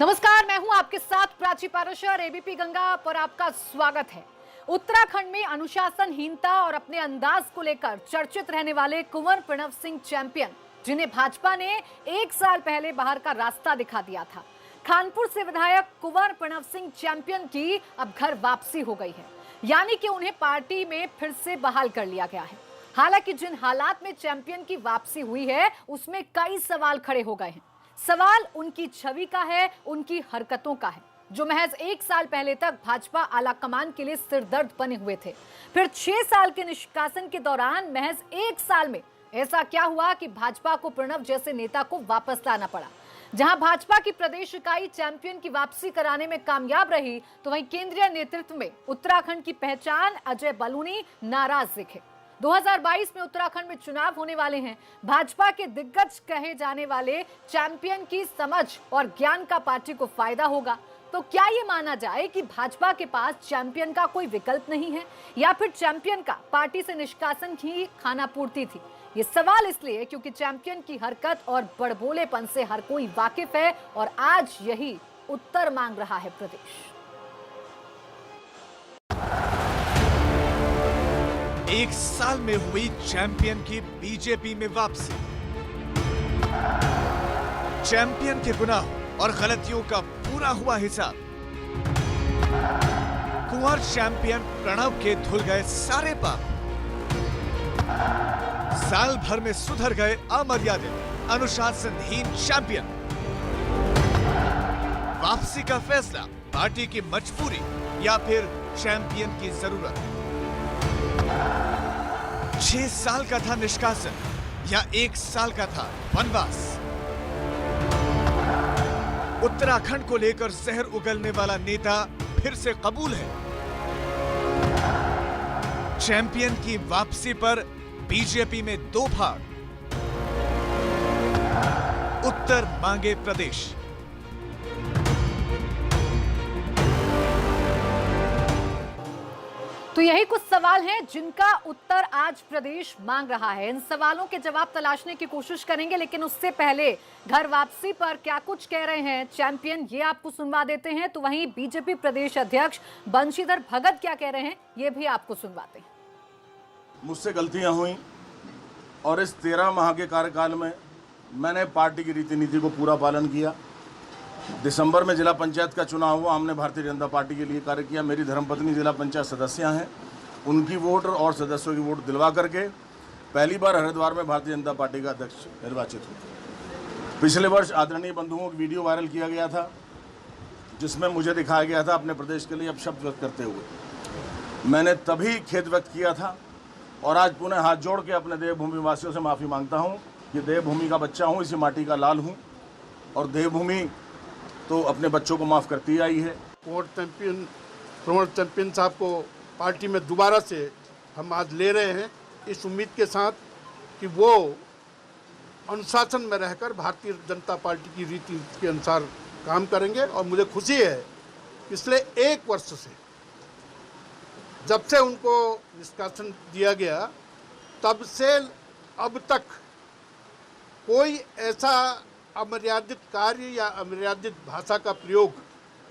नमस्कार, मैं हूं आपके साथ प्राची पाराशर। एबीपी गंगा पर आपका स्वागत है। उत्तराखंड में अनुशासनहीनता और अपने अंदाज को लेकर चर्चित रहने वाले कुंवर प्रणव सिंह चैंपियन, जिन्हें भाजपा ने 1 साल पहले बाहर का रास्ता दिखा दिया था। खानपुर से विधायक कुंवर प्रणव सिंह चैंपियन की अब घर वापसी हो गई है, यानी कि उन्हें पार्टी में फिर से बहाल कर लिया गया है। हालांकि जिन हालात में चैंपियन की वापसी हुई है, उसमें कई सवाल खड़े हो गए हैं। सवाल उनकी छवि का है, उनकी हरकतों का है, जो महज 1 साल पहले तक भाजपा आलाकमान के लिए सिरदर्द बने हुए थे। फिर 6 साल के निष्कासन के दौरान महज 1 साल में ऐसा क्या हुआ कि भाजपा को प्रणव जैसे नेता को वापस लाना पड़ा। जहां भाजपा की प्रदेश इकाई चैंपियन की वापसी कराने में कामयाब रही, तो वहीं केंद्रीय नेतृत्व में उत्तराखंड की पहचान अजय बलूनी नाराज दिखे। 2022 में उत्तराखंड में चुनाव होने वाले हैं। भाजपा के दिग्गज कहे जाने वाले चैंपियन की समझ और ज्ञान का पार्टी को फायदा होगा। तो क्या ये माना जाए कि भाजपा के पास चैंपियन का कोई विकल्प नहीं है, या फिर चैंपियन का पार्टी से निष्कासन ही खाना पूर्ति थी? ये सवाल इसलिए क्योंकि चैंपियन की हरकत और बड़बोलेपन से हर कोई वाकिफ है, और आज यही उत्तर मांग रहा है प्रदेश। एक साल में हुई चैंपियन की बीजेपी में वापसी। चैंपियन के गुनाह और गलतियों का पूरा हुआ हिसाब। कुंवर चैंपियन प्रणव के धुल गए सारे पाप। साल भर में सुधर गए अमर्यादित अनुशासनहीन चैंपियन। वापसी का फैसला पार्टी की मजबूरी या फिर चैंपियन की जरूरत? 6 साल का था निष्कासन या 1 साल का था वनवास? उत्तराखंड को लेकर जहर उगलने वाला नेता फिर से कबूल है? चैंपियन की वापसी पर बीजेपी में 2 भाग। उत्तर मांगे प्रदेश। तो यही कुछ सवाल हैं जिनका उत्तर आज प्रदेश मांग रहा है। इन सवालों के जवाब तलाशने की कोशिश करेंगे, लेकिन उससे पहले घर वापसी पर क्या कुछ कह रहे हैं चैंपियन, ये आपको सुनवा देते हैं। तो वहीं बीजेपी प्रदेश अध्यक्ष बंशीधर भगत क्या कह रहे हैं, ये भी आपको सुनवाते हैं। मुझसे गलतियां हुई और इस 13 माह के कार्यकाल में मैंने पार्टी की रीति नीति को पूरा पालन किया। दिसंबर में जिला पंचायत का चुनाव हुआ, हमने भारतीय जनता पार्टी के लिए कार्य किया। मेरी धर्मपत्नी जिला पंचायत सदस्य हैं, उनकी वोट और सदस्यों की वोट दिलवा करके पहली बार हरिद्वार में भारतीय जनता पार्टी का अध्यक्ष निर्वाचित हुआ। पिछले वर्ष आदरणीय बंधुओं की वीडियो वायरल किया गया था, जिसमें मुझे दिखाया गया था अपने प्रदेश के लिए अपशब्द व्यक्त करते हुए। मैंने तभी खेद व्यक्त किया था और आज पुनः हाथ जोड़ के अपने देवभूमि वासियों से माफ़ी मांगता हूँ कि देवभूमि का बच्चा हूँ, इसी माटी का लाल हूँ, और देवभूमि तो अपने बच्चों को माफ़ करती आई है। कुंवर चैंपियन साहब को पार्टी में दोबारा से हम आज ले रहे हैं, इस उम्मीद के साथ कि वो अनुशासन में रहकर भारतीय जनता पार्टी की रीति के अनुसार काम करेंगे। और मुझे खुशी है, पिछले 1 वर्ष से जब से उनको निष्कासन दिया गया, तब से अब तक कोई ऐसा अमर्यादित कार्य या अमर्यादित भाषा का प्रयोग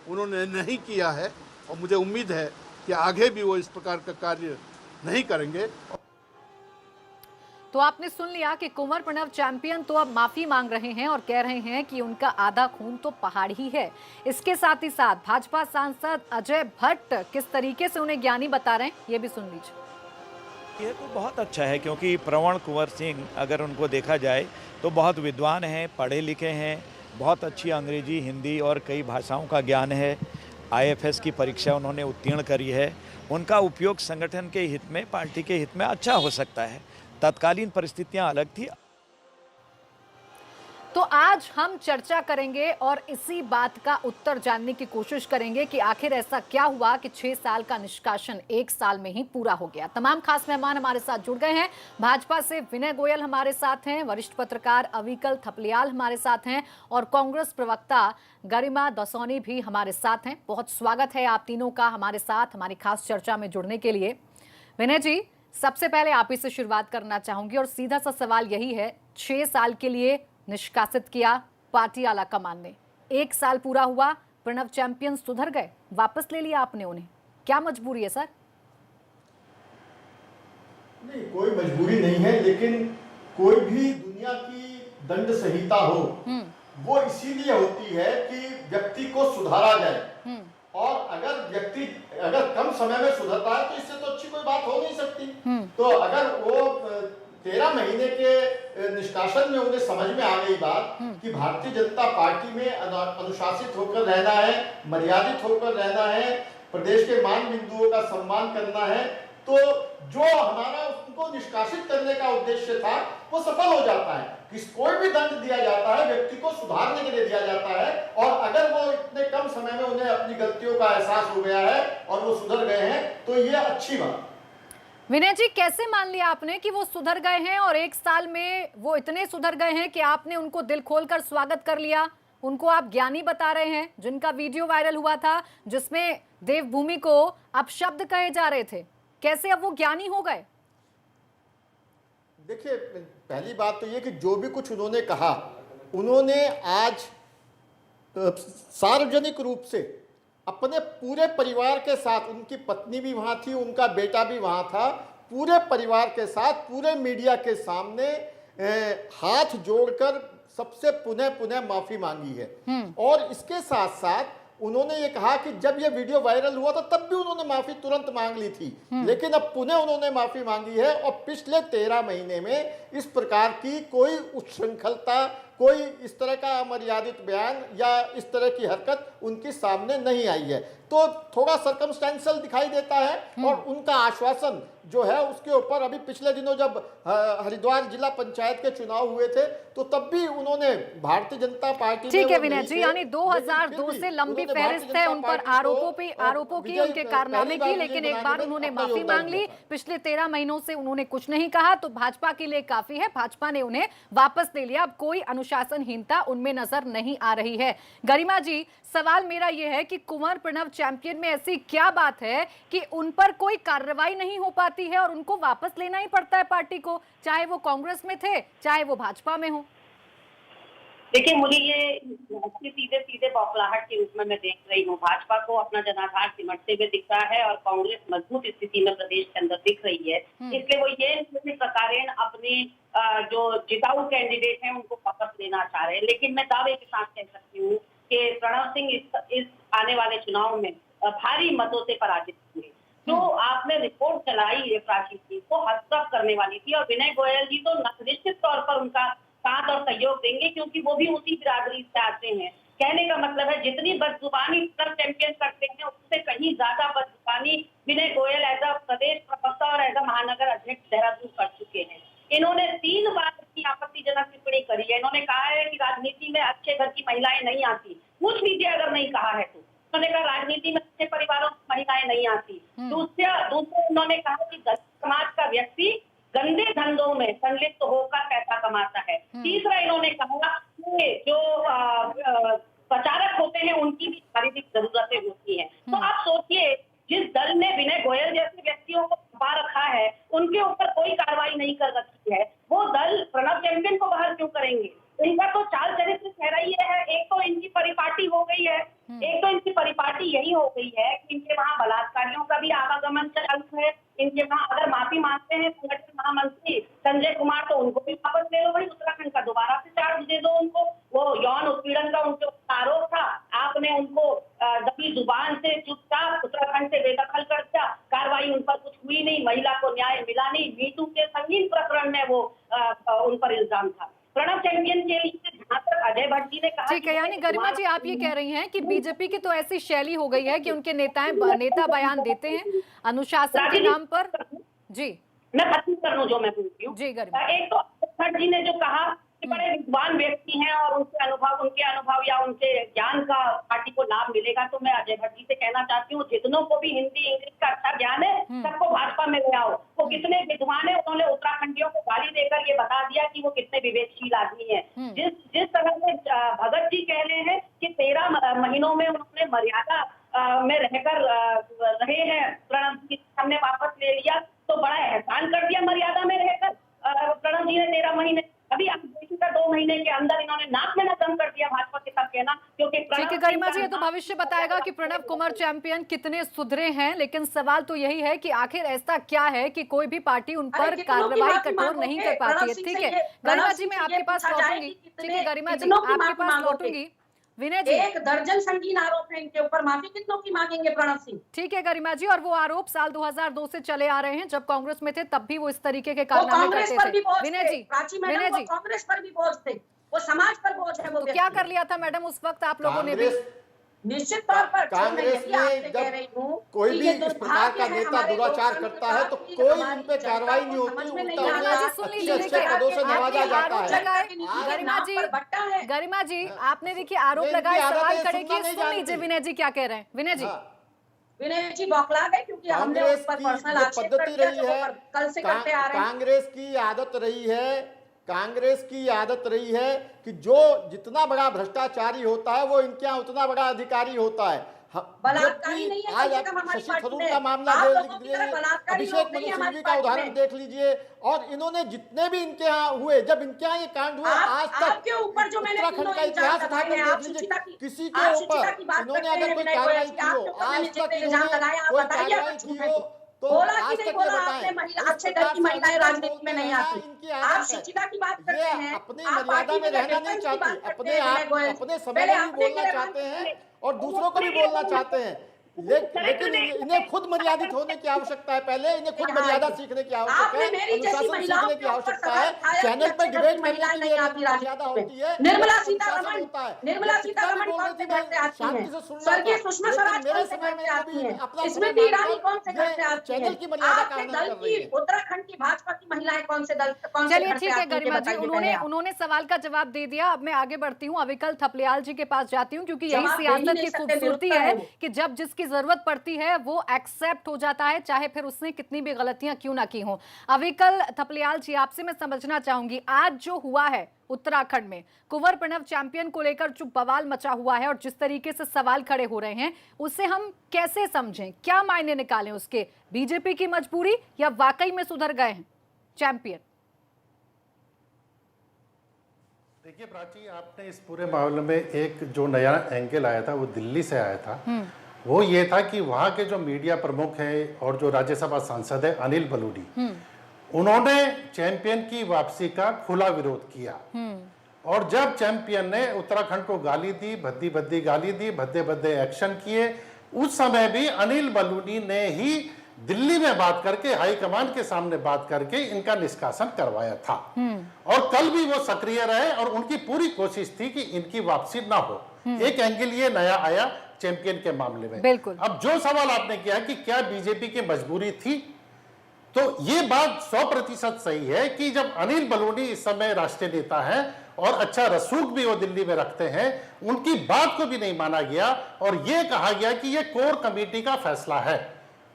उन्होंने नहीं किया है, और मुझे उम्मीद है कि आगे भी वो इस प्रकार का कार्य नहीं करेंगे। तो आपने सुन लिया कि कुंवर प्रणव चैंपियन तो अब माफी मांग रहे हैं और कह रहे हैं कि उनका आधा खून तो पहाड़ ही है। इसके साथ ही साथ भाजपा सांसद अजय भट्ट किस तरीके से उन्हें ज्ञानी बता रहे हैं, ये भी सुन लीजिए। ये तो बहुत अच्छा है, क्योंकि प्रणव कुंवर सिंह अगर उनको देखा जाए तो बहुत विद्वान हैं, पढ़े लिखे हैं, बहुत अच्छी अंग्रेजी, हिंदी और कई भाषाओं का ज्ञान है। IFS की परीक्षा उन्होंने उत्तीर्ण करी है। उनका उपयोग संगठन के हित में, पार्टी के हित में अच्छा हो सकता है। तत्कालीन परिस्थितियां अलग थी। तो आज हम चर्चा करेंगे और इसी बात का उत्तर जानने की कोशिश करेंगे कि आखिर ऐसा क्या हुआ कि 6 साल का निष्कासन 1 साल में ही पूरा हो गया। तमाम खास मेहमान हमारे साथ जुड़ गए हैं। भाजपा से विनय गोयल हमारे साथ हैं, वरिष्ठ पत्रकार अविकल थपलियाल हमारे साथ हैं, और कांग्रेस प्रवक्ता गरिमा दसौनी भी हमारे साथ हैं। बहुत स्वागत है आप तीनों का हमारे साथ हमारी खास चर्चा में जुड़ने के लिए। विनय जी, सबसे पहले आप ही से शुरुआत करना चाहूंगी, और सीधा सा सवाल यही है, 6 साल के लिए निष्कासित किया पार्टी आलाकमान ने, 1 साल पूरा हुआ, प्रणव चैंपियन सुधर गए, वापस ले लिया आपने उन्हें, क्या मजबूरी है सर? नहीं, कोई मजबूरी नहीं है, लेकिन कोई भी दुनिया की दंड संहिता हो वो इसीलिए होती है कि व्यक्ति को सुधारा जाए। और अगर कम समय में सुधरता है तो इससे तो अच्छी कोई बात हो नहीं सकती। तो अगर वो 13 महीने के निष्कासन में उन्हें समझ में आ गई बात कि भारतीय जनता पार्टी में अनुशासित होकर रहना है, मर्यादित होकर रहना है, प्रदेश के मान बिंदुओं का सम्मान करना है, तो जो हमारा उनको निष्कासित करने का उद्देश्य था वो सफल हो जाता है। कोई भी दंड दिया जाता है व्यक्ति को सुधारने के लिए दिया जाता है, और अगर वो इतने कम समय में उन्हें अपनी गलतियों का एहसास हो गया है और वो सुधर गए हैं तो ये अच्छी बात। विनय जी, कैसे मान लिया आपने कि वो सुधर गए हैं और 1 साल में वो इतने सुधर गए हैं कि आपने उनको दिल खोलकर स्वागत कर लिया? उनको आप ज्ञानी बता रहे हैं, जिनका वीडियो वायरल हुआ था जिसमें देवभूमि को अपशब्द कहे जा रहे थे, कैसे अब वो ज्ञानी हो गए? देखिए, पहली बात तो ये कि जो भी कुछ उन्होंने कहा, उन्होंने आज सार्वजनिक रूप से अपने पूरे परिवार के साथ, उनकी पत्नी भी वहां थी, उनका बेटा भी वहां था, पूरे परिवार के साथ पूरे मीडिया के सामने हाथ जोड़कर सबसे पुनः पुनः माफी मांगी है। और इसके साथ साथ उन्होंने ये कहा कि जब ये वीडियो वायरल हुआ था तब भी उन्होंने माफी तुरंत मांग ली थी, लेकिन अब पुनः उन्होंने माफी मांगी है। और पिछले 13 महीने में इस प्रकार की कोई उच्छृंखलता, कोई इस तरह का अमर्यादित बयान या इस तरह की हरकत उनके सामने नहीं आई है। तो थोड़ा सर्कमस्टेंशियल दिखाई देता है। और उनका आश्वासन जो है उसके ऊपर, अभी पिछले दिनों जब हरिद्वार जिला पंचायत के चुनाव हुए थे तो तब भी उन्होंने भारतीय जनता पार्टी, ठीक है विनय जी, यानी 2002 से लंबी फहरिस्त है उन पर आरोपों की, उनके कारनामे की, लेकिन एक बार उन्होंने माफी मांग ली। पिछले 13 महीनों से उन्होंने कुछ नहीं कहा, तो भाजपा के लिए काफी है, भाजपा ने उन्हें वापस ले लिया। अब कोई अनुशासनहीनता उनमें नजर नहीं आ रही है। गरिमा जी, सवाल मेरा यह है कि कुंवर प्रणव चैंपियन में ऐसी क्या बात है कि उन पर कोई कार्रवाई नहीं हो पाती है और उनको वापस लेना ही पड़ता है पार्टी को, चाहे वो कांग्रेस में थे चाहे वो भाजपा में हो? देखिए, मुझे ये सीधे सीधे बौखलाहट के रूप में मैं देख रही हूँ। भाजपा को अपना जनाधार सिमटते हुए दिख रहा है और कांग्रेस मजबूत स्थिति में प्रदेश के अंदर दिख रही है। इसलिए वो ये प्रकारेण अपने जो जिताऊ कैंडिडेट हैं उनको वापस लेना चाह रहे हैं। लेकिन मैं दावे के साथ कह सकती हूँ कि प्रणव सिंह इस आने वाले चुनाव में भारी मतों से पराजित हुए। जो आपने रिपोर्ट चलाई रेफराशी की वो हस्तक्षेप करने वाली थी, और विनय गोयल जी तो निश्चित तौर पर उनका साथ और सहयोग देंगे, क्योंकि वो भी उसी बिरादरी से आते हैं। कहने का मतलब है, जितनी बदजुबानी प्रणव चैंपियन करते हैं उससे कहीं ज्यादा बदजुबानी विनय गोयल एज अ प्रदेश प्रवक्ता और एज अ महानगर अध्यक्ष देहरादून कर चुके हैं। इन्होंने 3 बार की आपत्तिजनक टिप्पणी करी है। इन्होंने कहा है कि राजनीति में अच्छे घर की महिलाएं नहीं आती। पूछ लीजिए अगर नहीं कहा है तो। उन्होंने कहा राजनीति में अच्छे परिवारों की महिलाएं नहीं आती। दूसरा उन्होंने कहा कि समाज का व्यक्ति गंदे धंधों में संलिप्त होकर पैसा कमाता है। तीसरा इन्होंने कहा कि जो प्रचारक होते हैं उनकी भी शारीरिक जरूरतें होती हैं। तो आप सोचिए, जिस दल ने विनय गोयल जैसे व्यक्तियों को दबा रखा है, उनके ऊपर कोई कार्रवाई नहीं कर रखी है, वो दल प्रणव चैंपियन को बाहर क्यों करेंगे? इनका तो चाल चरित्र चेहरा ही है। एक तो इनकी परिपाटी हो गई है, एक तो इनकी परिपाटी यही हो गई है कि इनके वहां बलात्कारियों का भी आवागमन चालू है। इनके वहां अगर माफी मांगते हैं संगठन महामंत्री संजय कुमार तो उनको भी वापस ले लो भाई, उत्तराखंड का दोबारा से चार्ज दे दो उनको। वो यौन उत्पीड़न का उनके आरोप था, आपने उनको दबी जुबान से चुपचाप उत्तराखंड से बेदखल कर दिया, कार्रवाई उन पर कुछ हुई नहीं, महिला को न्याय मिला नहीं। मीटू के संगीन प्रकरण में वो उन पर इल्जाम था। प्रणव चैंपियन के लिए जहां तक अजय भट्ट जी ने कहा, ठीक है, यानी गरिमा जी आप ये कह रही हैं कि बीजेपी की तो ऐसी शैली हो गई है कि उनके नेता बयान देते हैं अनुशासन के नाम पर। जी मैं खत्म कर लूं जो मैं पूछती हूँ। जी गरिमा, एक तो भट्ट जी ने जो कहा कि बड़े विद्वान व्यक्ति हैं और उनके अनुभव या उनके ज्ञान का पार्टी को लाभ मिलेगा, तो मैं अजय भट्ट जी से कहना चाहती हूँ, जितनों को भी हिंदी इंग्लिश का अच्छा ज्ञान है सबको भाजपा में ले आओ। वो कितने विद्वान है, उन्होंने उत्तराखंडियों को गाली देकर ये बता दिया कि वो कितने विवेकशील आदमी है। जिस तरह से भगत जी कह रहे हैं कि 13 महीनों में उन्होंने मर्यादा में रहकर रहे हैं, प्रणव जी हमने वापस ले लिया, तो बड़ा एहसान कर दिया मर्यादा में रहकर प्रणव जी ने 13 महीने। अभी आप देखिएगा 2 महीने के अंदर इन्होंने नाक में न दम कर दिया भाजपा के साथ कहना, क्योंकि भविष्य बताएगा कि प्रणव कुमार चैंपियन कितने सुधरे हैं, लेकिन सवाल तो यही है कि आखिर ऐसा क्या है कि कोई भी पार्टी उन पर कार्रवाई कठोर नहीं कर पाती है। ठीक है गरिमा जी, मैं आपके पास लौटूंगी। ठीक है गरिमा जी, आपके पास लौटूंगी। विनय जी, 1 दर्जन संगीन आरोप है इनके ऊपर, माफी कितनों की मांगेंगे प्रणव सिंह? ठीक है गरिमा जी, और वो आरोप साल 2002 से चले आ रहे हैं, जब कांग्रेस में थे तब भी वो इस तरीके के कारनामे करते थे। विनय जी, विनय जी, कांग्रेस पर भी बोझ थे, वो समाज पर बोझ है। वो तो क्या कर लिया था मैडम उस वक्त आप लोगों ने भी? निश्चित तौर पर कांग्रेस में जब कोई भी इस प्रकार का नेता दुराचार करता है तो कोई उन पे कार्रवाई नहीं होती, उल्टा अच्छे पदों से नवाजा जाता है। गरिमा जी, आपने देखिए आरोप लगाए, सवाल खड़े किए। सुन लीजिए विनय जी क्या कह रहे हैं। विनय जी, विनय जी बौखला गए क्योंकि हमने उस पर पर्सनल आक्षेप पद्धति रही है, कल से करते आ रहे हैं। कांग्रेस की आदत रही है कि जो जितना बड़ा भ्रष्टाचारी होता है वो इनके यहाँ उतना बड़ा अधिकारी होता है। बलात्कारी नहीं है, आज कम से कम आप हमारी शशि पार्टी थरूर में का मामला आप देख लोगों की लीजिए, तरह बलात्कारी अभिषेक लोग मनु नहीं सिंघवी हमारी का उदाहरण पार्टी में। देख लीजिए, और इन्होंने जितने भी इनके यहाँ हुए, जब इनके यहाँ ये कांड हुए, आज तक आपके ऊपर जो मैंने उत्तराखंड का इतिहास उठाकर देख लीजिए, किसी के ऊपर इन्होंने अगर कोई कार्रवाई की हो, आज तक इन्होंने कोई कार्रवाई की हो तो बोला कि आज नहीं तक ये बोला आपने? बताएं। महिला इस अच्छे घर प्रकार की से महिलाएं लोग राजनीति में बोलते नहीं हैं, आती। इनकी आप आदत है। शिक्षिता की बात करते ये हैं, अपनी आप मर्यादा पार्टी में रहना नहीं डिफेंस की बात चाहती, करते हैं, अपने समय में भी बोलना चाहते हैं और दूसरों को भी बोलना चाहते हैं, लेकिन इन्हें खुद मर्यादित होने की आवश्यकता है। पहले इन्हें खुद मर्यादा सीखने की आवश्यकता है, अनुशासन सीखने की आवश्यकता है। चैनल पर डिबेट करने की भी मर्यादा होती है, निर्मला अनुशासन सीतारमण होता है। निर्मला सीतारमण कौन से घर से आती शांति हैं? से सुन रहा स्वर्गीय था, सुषमा लेकिन स्वराज मेरे कौन से समय घर में से आती कभी हैं? अपना स्मृति ईरानी कौन से घर से आती चैनल हैं? की मर्यादा आपके कायम दल कर रही की है। उत्तराखंड की भाजपा की महिलाएं कौन से चलिए घर से ठीक है आती हैं? गरिमा जी, बताइए पहले आप। उन्होंने सवाल का जवाब दे दिया। अब मैं आगे बढ़ती हूँ, अविकल थपलियाल जी के पास जाती हूँ, क्योंकि यही जवाब दे ही सियासत नहीं की सकते, खूबसूरती निरुत्तर है है वो। कि जब जिसकी जरूरत पड़ती है वो एक्सेप्ट हो जाता है, चाहे फिर उसने कितनी भी गलतियां क्यों ना की हो। अविकल थपलियाल जी, आपसे मैं समझना चाहूंगी, आज जो हुआ है उत्तराखंड में कुंवर प्रणव चैंपियन को लेकर जो बवाल मचा हुआ है और जिस तरीके से सवाल खड़े हो रहे हैं, उसे हम कैसे समझें, क्या मायने निकालें उसके? बीजेपी की मजबूरी या वाकई में सुधर गए हैं चैंपियन? देखिए प्राची, आपने इस पूरे मामले में एक जो नया एंगल आया था वो दिल्ली से आया था। वो ये था कि वहाँ के जो मीडिया प्रमुख हैं और जो राज्यसभा सांसद है अनिल बलूनी, उन्होंने चैंपियन की वापसी का खुला विरोध किया। और जब चैंपियन ने उत्तराखंड को गाली दी, भद्दी भद्दी गाली दी, भद्दे भद्दे एक्शन किए, उस समय भी अनिल बलूनी ने ही दिल्ली में बात करके, हाईकमान के सामने बात करके इनका निष्कासन करवाया था। और कल भी वो सक्रिय रहे और उनकी पूरी कोशिश थी कि इनकी वापसी ना हो। एक एंगल ये नया आया चैंपियन के मामले में। बिल्कुल। अब जो सवाल आपने किया कि क्या बीजेपी की मजबूरी थी, तो ये बात 100% सही है कि जब अनिल बलूनी इस समय राष्ट्रीय नेता है और अच्छा रसूख भी वो दिल्ली में रखते हैं, उनकी बात को भी नहीं माना गया और ये कहा गया कि ये कोर कमेटी का फैसला है।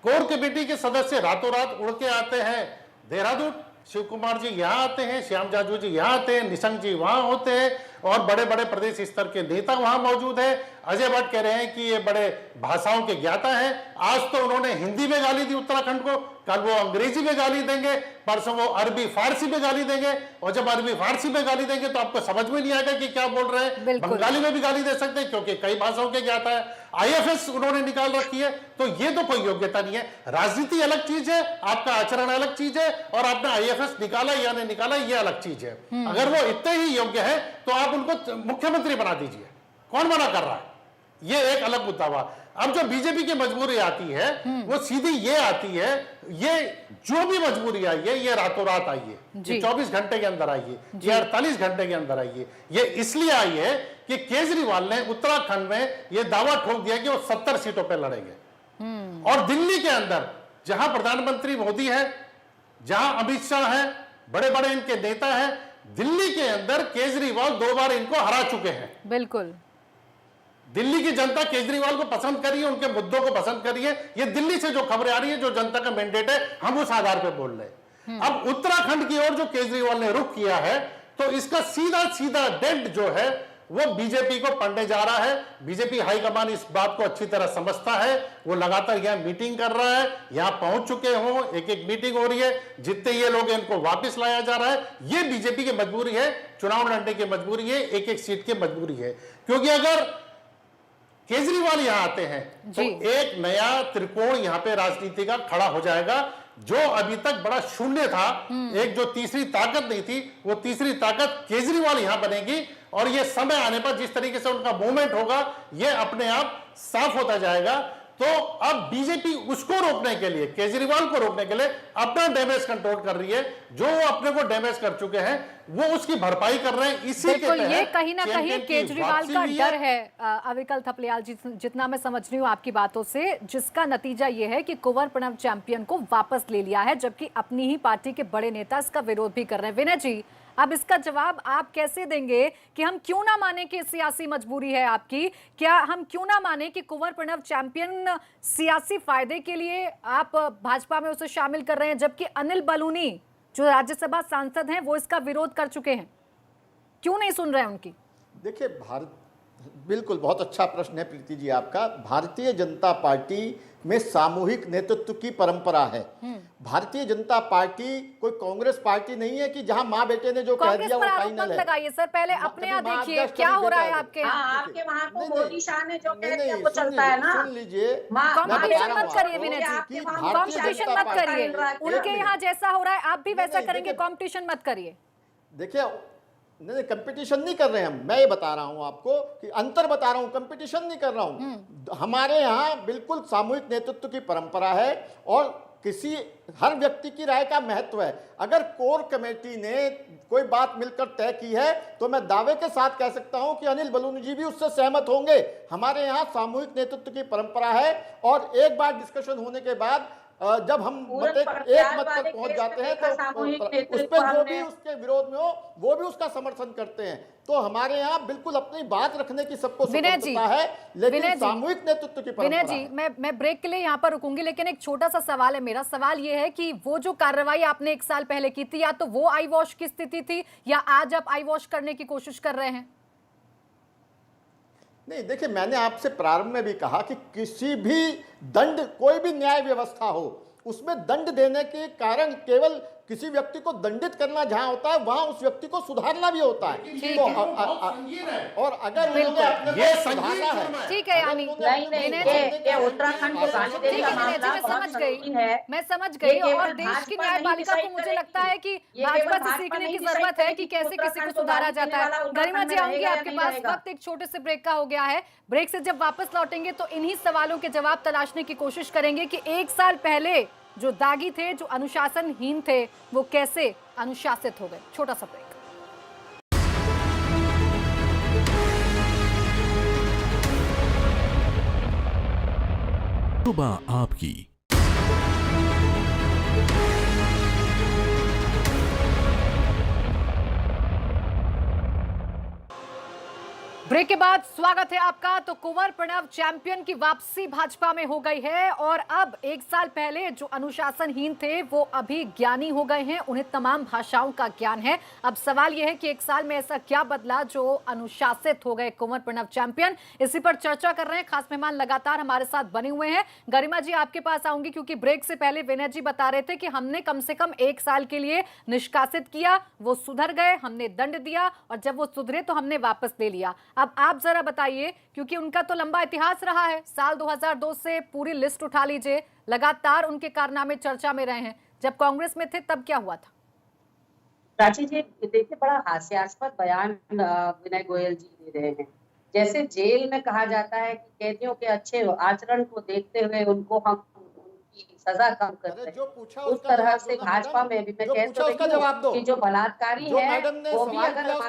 कोर कमेटी के सदस्य रातों रात उड़ के आते हैं देहरादून, शिव कुमार जी यहाँ आते हैं, श्याम जाजू जी यहाँ आते हैं, निशंक जी वहां होते हैं और बड़े बड़े प्रदेश स्तर के नेता वहां मौजूद है। अजय भट्ट कह रहे हैं कि ये बड़े भाषाओं के ज्ञाता हैं। आज तो उन्होंने हिंदी में गाली दी उत्तराखंड को, कल वो अंग्रेजी में गाली देंगे, परसों वो अरबी फारसी में गाली देंगे। और जब अरबी फारसी में गाली देंगे तो आपको समझ में नहीं आएगा कि क्या बोल रहे हैं। बंगाली में भी गाली दे सकते हैं क्योंकि कई भाषाओं के ज्ञाता है। IFS उन्होंने निकाल रखी है, तो ये तो कोई योग्यता नहीं है। राजनीति अलग चीज है, आपका आचरण अलग चीज है, और आपने IFS निकाला या नहीं निकाला ये अलग चीज है। अगर वो इतने ही योग्य है तो आप उनको मुख्यमंत्री बना दीजिए, कौन मना कर रहा है? ये एक अलग मुद्दा हुआ। अब जो बीजेपी की मजबूरी आती है वो सीधी ये आती है, ये जो भी मजबूरी आई है ये रातों रात आई है, ये 24 घंटे के अंदर आई है, ये 48 घंटे के अंदर आई है। ये इसलिए आई है कि केजरीवाल ने उत्तराखंड में ये दावा ठोक दिया कि वो 70 सीटों पर लड़ेंगे। और दिल्ली के अंदर जहां प्रधानमंत्री मोदी है, जहां अमित शाह है, बड़े बड़े इनके नेता हैं, दिल्ली के अंदर केजरीवाल 2 बार इनको हरा चुके हैं। बिल्कुल, दिल्ली की जनता केजरीवाल को पसंद करी है, उनके मुद्दों को पसंद करी है। ये दिल्ली से जो खबरें आ रही है, जो जनता का मैंडेट है, हम उस आधार पे बोल रहे हैं। अब उत्तराखंड की ओर जो केजरीवाल ने रुख किया है, तो इसका सीधा सीधा डेंट जो है वो बीजेपी को पड़ने जा रहा है। बीजेपी हाईकमान इस बात को अच्छी तरह समझता है, वो लगातार यहाँ मीटिंग कर रहा है, यहाँ पहुंच चुके हो, एक एक मीटिंग हो रही है, जितने ये लोग इनको वापस लाया जा रहा है। ये बीजेपी की मजबूरी है, चुनाव लड़ने की मजबूरी है, एक एक सीट की मजबूरी है। क्योंकि अगर केजरीवाल यहाँ आते हैं तो एक नया त्रिकोण यहाँ पे राजनीति का खड़ा हो जाएगा, जो अभी तक बड़ा शून्य था। एक जो तीसरी ताकत नहीं थी, वो तीसरी ताकत केजरीवाल यहाँ बनेगी, और ये समय आने पर जिस तरीके से उनका मूवमेंट होगा, ये अपने आप साफ होता जाएगा। तो अब बीजेपी उसको रोकने के लिए, केजरीवाल को रोकने के लिए अपना डैमेज कंट्रोल कर रही है। जो वो अपने को डैमेज कर चुके हैं, वो उसकी भरपाई कर रहे हैं। इसी के तहत ये कहीं ना कहीं केजरीवाल का डर है अविकल थपलियाल जी, जितना मैं समझ रही हूँ आपकी बातों से, जिसका नतीजा ये है कि कुंवर प्रणव चैंपियन को वापस ले लिया है, जबकि अपनी ही पार्टी के बड़े नेता इसका विरोध भी कर रहे हैं। विनय जी, अब इसका जवाब आप कैसे देंगे कि हम क्यों ना माने कि सियासी मजबूरी है आपकी? क्या हम क्यों ना माने कि कुंवर प्रणव चैंपियन सियासी फायदे के लिए आप भाजपा में उसे शामिल कर रहे हैं, जबकि अनिल बलूनी जो राज्यसभा सांसद हैं वो इसका विरोध कर चुके हैं? क्यों नहीं सुन रहे हैं उनकी? देखिए, बिल्कुल बहुत अच्छा प्रश्न है प्रीति जी आपका। भारतीय जनता पार्टी में सामूहिक नेतृत्व की परंपरा है। भारतीय जनता पार्टी कोई कांग्रेस पार्टी नहीं है कि जहां माँ बेटे ने जो कह दिया वो फाइनल है। लगाइए सर, पहले अपने यहाँ देखिए क्या हो रहा है आपके यहाँ। आपके वहाँ तो मोदी शाह ने जो कह दिया वो चलता है ना। सुन लीजिए, कॉम्पिटिशन मत करिए विनय जी, कॉम्पिटिशन मत करिए। उनके यहाँ जैसा हो रहा है आप भी वैसा करेंगे, कॉम्पिटिशन मत करिए। देखिए, नहीं, कंपटीशन नहीं कर रहे हैं हम। मैं ये बता रहा हूं आपको कि अंतर बता रहा हूं, कंपटीशन नहीं कर रहा हूं। हमारे यहाँ बिल्कुल सामूहिक नेतृत्व की परंपरा है और हर व्यक्ति की राय का महत्व है। अगर कोर कमेटी ने कोई बात मिलकर तय की है तो मैं दावे के साथ कह सकता हूं कि अनिल बलूनी जी भी उससे सहमत होंगे। हमारे यहाँ सामूहिक नेतृत्व की परंपरा है और एक बार डिस्कशन होने के बाद जब हम एक मत पर पहुंच जाते हैं तो उस पर जो भी उसके विरोध में हो वो भी उसका समर्थन करते हैं। तो हमारे यहाँ बिल्कुल अपनी बात रखने की सबको स्वतंत्रता है, लेकिन सामूहिक नेतृत्व की परंपरा है। विनय जी, मैं ब्रेक के लिए यहाँ पर रुकूंगी, लेकिन एक छोटा सा सवाल है मेरा। सवाल ये है कि वो जो कार्रवाई आपने 1 साल पहले की थी, या तो वो आई वॉश की स्थिति थी या आज आप आई वॉश करने की कोशिश कर रहे हैं? नहीं, देखिए, मैंने आपसे प्रारंभ में भी कहा कि किसी भी दंड, कोई भी न्याय व्यवस्था हो, उसमें दंड देने के कारण केवल किसी व्यक्ति को दंडित करना जहां होता है वहां उस व्यक्ति को सुधारना भी होता है। तो और अगर ये सुधारना है, ठीक है, यानी उत्तराखंड को मैं समझ गई और देश की न्यायपालिका को मुझे लगता है कि भाजपा से सीखने की जरूरत है कि कैसे किसी को सुधारा जाता है। गरिमा जी, आऊंगी आपके पास। वक्त एक छोटे से ब्रेक का हो गया है। ब्रेक से जब वापस लौटेंगे तो इन्हीं सवालों के जवाब तलाशने की कोशिश करेंगे कि 1 साल पहले जो दागी थे, जो अनुशासनहीन थे, वो कैसे अनुशासित हो गए। छोटा सा ब्रेक। सुबह आपकी। ब्रेक के बाद स्वागत है आपका। तो कुंवर प्रणव चैंपियन की वापसी भाजपा में हो गई है और अब 1 साल पहले जो अनुशासनहीन थे वो अभी ज्ञानी हो गए हैं, उन्हें तमाम भाषाओं का ज्ञान है। अब सवाल यह है कि 1 साल में ऐसा क्या बदला जो अनुशासित हो गए कुंवर प्रणव चैंपियन। इसी पर चर्चा कर रहे हैं खास मेहमान लगातार हमारे साथ बने हुए हैं। गरिमा जी, आपके पास आऊंगी क्योंकि ब्रेक से पहले विनय जी बता रहे थे कि हमने कम से कम 1 साल के लिए निष्कासित किया, वो सुधर गए, हमने दंड दिया और जब वो सुधरे तो हमने वापस ले लिया। अब आप जरा बताइए, क्योंकि उनका तो लंबा इतिहास रहा है। साल 2002 से पूरी लिस्ट उठा लीजिए, लगातार उनके कारनामे चर्चा में रहे हैं। जब कांग्रेस में थे तब क्या हुआ था? प्राची जी, देखिए, बड़ा हास्यास्पद बयान विनय गोयल जी दे रहे हैं। जैसे जेल में कहा जाता है कि कैदियों के अच्छे आचरण को देखते हुए उनको हम सजा कम करते हैं, उस तरह से भाजपा में भी मैं कहता हूं कि जो बलात्कारी है वो भी अगर आप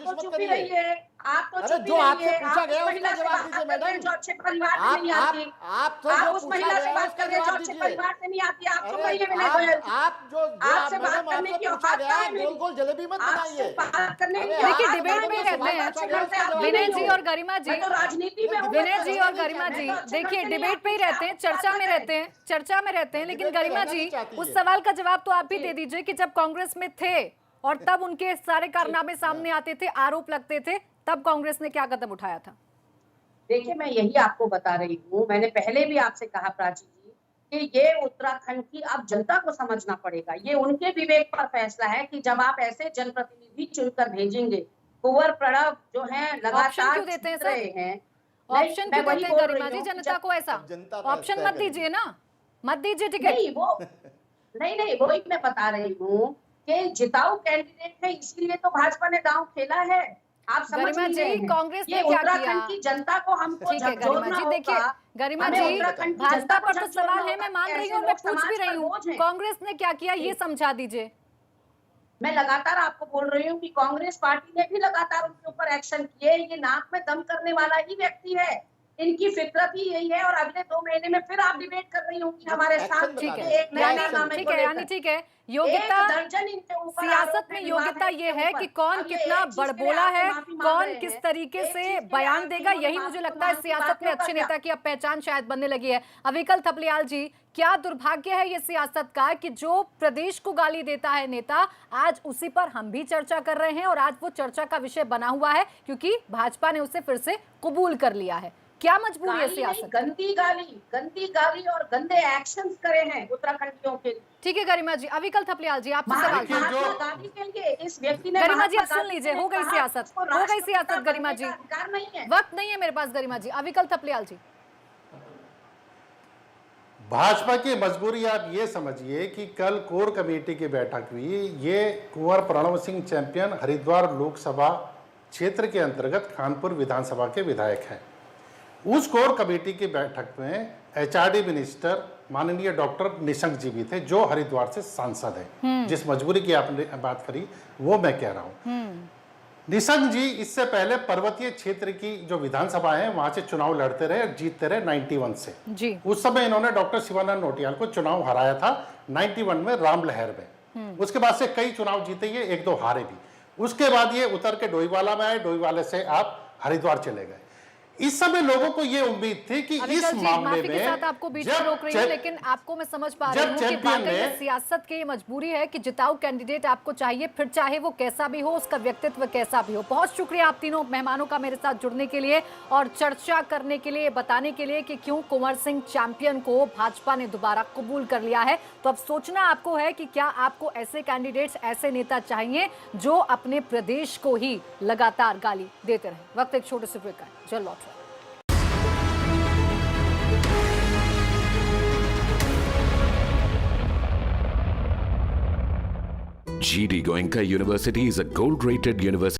तो चुप ही रहिए, आप तो चुप ही रहिए। आप उस महिला से बात कर रहे हैं जो अच्छे परिवार से नहीं आती, आप उस महिला से बात कर रहे हैं जो अच्छे परिवार से नहीं आती। आप चुप रहिए विनय गोयल, आपसे बात करने की औकात है, गोल जलेबी मत बनाइए। बात करने की देखिए, डिबेट में रहते हैं विनय जी और गरिमा जी। राजनीति में विनय जी और गरिमा जी, देखिए, डिबेट पे ही रहते हैं, चर्चा में रहते हैं। लेकिन गरिमा जी, उस सवाल का जवाब तो आप भी दे दीजिए कि जब कांग्रेस में थे और तब उनके सारे कारनामे सामने आते थे, आरोप लगते थे, तब कांग्रेस ने क्या कदम उठाया था? देखिए, मैं यही आपको बता रही हूँ। मैंने पहले भी आपसे कहा प्राची जी कि ये उत्तराखंड की अब जनता को समझना पड़ेगा। ये उनके विवेक पर फैसला है कि जब आप ऐसे जनप्रतिनिधि चुनकर भेजेंगे कुंवर प्रणव जो है ऑप्शन लगातार क्यों देते हैं जीत सर? रहे हैं। ऑप्शन मैं क्यों वही देते हैं बोल गरिमा रही जी हूँ कि जनता जब- को ऐसा? अब जनता ऑप्शन तय मत करेगी। दीजिए ना, मत दीजिए टिकट। नहीं वो नहीं वही मैं बता रही हूँ कि जिताऊ कैंडिडेट है, इसीलिए तो भाजपा ने दांव खेला है। आप समझ गरिमा नहीं जी, रहे हैं। कांग्रेस ने ये क्या किया? उत्तराखंड की जनता को हमको ठीक है गरिमा झकझोरना जी, देखिए होगा। गरिमा हमें जी, उत्तराखंड की भाजपा जनता को पर तो झकझोरना सवाल है, होगा मैं मान कि रही ऐसे हूँ और मैं लोग पूछ भी समाज रही पर हूँ बोझ हैं। कांग्रेस ने क्या किया ये समझा दीजिए। मैं लगातार आपको बोल रही हूँ कि कांग्रेस पार्टी ने भी लगातार उनके ऊपर एक्शन किए। ये नाक में दम करने वाला ही व्यक्ति है, इनकी फितरत ही यही है। और अगले 2 महीने में फिर आप डिबेट कर रही होंगी हमारे एक्शन साथ। बता ठीक दें। है, एक नया यानी कारनामे ठीक को है, यानी लेकर। ठीक है, एक योग्यता दर्जन इनके ऊपर सियासत आरोप में है, योग्यता विवाद है ये इनके है ऊपर। कि कौन अब ये कितना एक चीज के लिए बड़बोला आके है, माफी मांग कौन रहे किस हैं। तरीके एक से चीज के लिए बयान आके देगा, इन्होंने यही माफी मुझे तो लगता है मांगी, सियासत बात में क्यों अच्छे कर दिया? नेता की अब पहचान शायद बनने लगी है। अविकल थपलियाल जी, क्या दुर्भाग्य है ये सियासत का कि जो प्रदेश को गाली देता है नेता, आज उसी पर हम भी चर्चा कर रहे हैं और आज वो चर्चा का विषय बना हुआ है क्योंकि भाजपा ने उसे फिर से कबूल कर लिया है। क्या मजबूरी है गाली नहीं, सियासत? गंदी गाली और गंदे एक्शंस करे हैं उत्तराखंडियों के। ठीक है गरिमा जी, अविकल थपलियाल जी आपसे सवाल। देखिए, जो- महात्मा गांधी के लिए इस व्यक्ति ने गरिमा जी अब महात्मा सुन गांधी लीजिए, ने हो गई कहा सियासत, उसको हो गई राष्ट्रपिता सियासत गरिमा बनने जी, का अधिकार नहीं है। वक्त नहीं है मेरे पास गरिमा जी। अविकल थपलियाल जी, भाजपा की मजबूरी आप ये समझिए कि कल कोर कमेटी की बैठक हुई। ये कुंवर प्रणव सिंह चैंपियन हरिद्वार लोकसभा क्षेत्र के अंतर्गत खानपुर विधानसभा के विधायक हैं। उस कोर कमेटी की बैठक में एचआरडी मिनिस्टर माननीय डॉक्टर निशंक जी भी थे, जो हरिद्वार से सांसद हैं। जिस मजबूरी की आपने बात करी वो मैं कह रहा हूँ। निशंक जी इससे पहले पर्वतीय क्षेत्र की जो विधानसभा है वहां से चुनाव लड़ते रहे और जीतते रहे 91 से। जी उस समय इन्होंने डॉक्टर शिवानंद नौटियाल को चुनाव हराया था 91 में रामलहर में। उसके बाद से कई चुनाव जीते, ये 1-2 हारे भी। उसके बाद ये उतर के डोईवाला में आए, डोईवाले से आप हरिद्वार चले गए। इस समय लोगों को ये उम्मीद थी कि अविकल इस जी, मामले माफी के में साथ आपको बीच में रोक रही हूँ, लेकिन आपको मैं समझ पा रही जब हूँ कि चैंपियन वाकई में ने- सियासत की ये मजबूरी है कि जिताऊ कैंडिडेट आपको चाहिए, फिर चाहे वो कैसा भी हो, उसका व्यक्तित्व कैसा भी हो। बहुत शुक्रिया आप तीनों मेहमानों का मेरे साथ जुड़ने के लिए और चर्चा करने के लिए, बताने के लिए कि क्यों कुंवर सिंह चैंपियन को भाजपा ने दोबारा कबूल कर लिया है। तो अब सोचना आपको है कि क्या आपको ऐसे कैंडिडेट्स, ऐसे नेता चाहिए जो अपने प्रदेश को ही लगातार गाली देते रहे। वक्त एक छोटे से ब्रेक का है, जल्द लौट रहे हैं। GD Goenka University is a gold-rated university.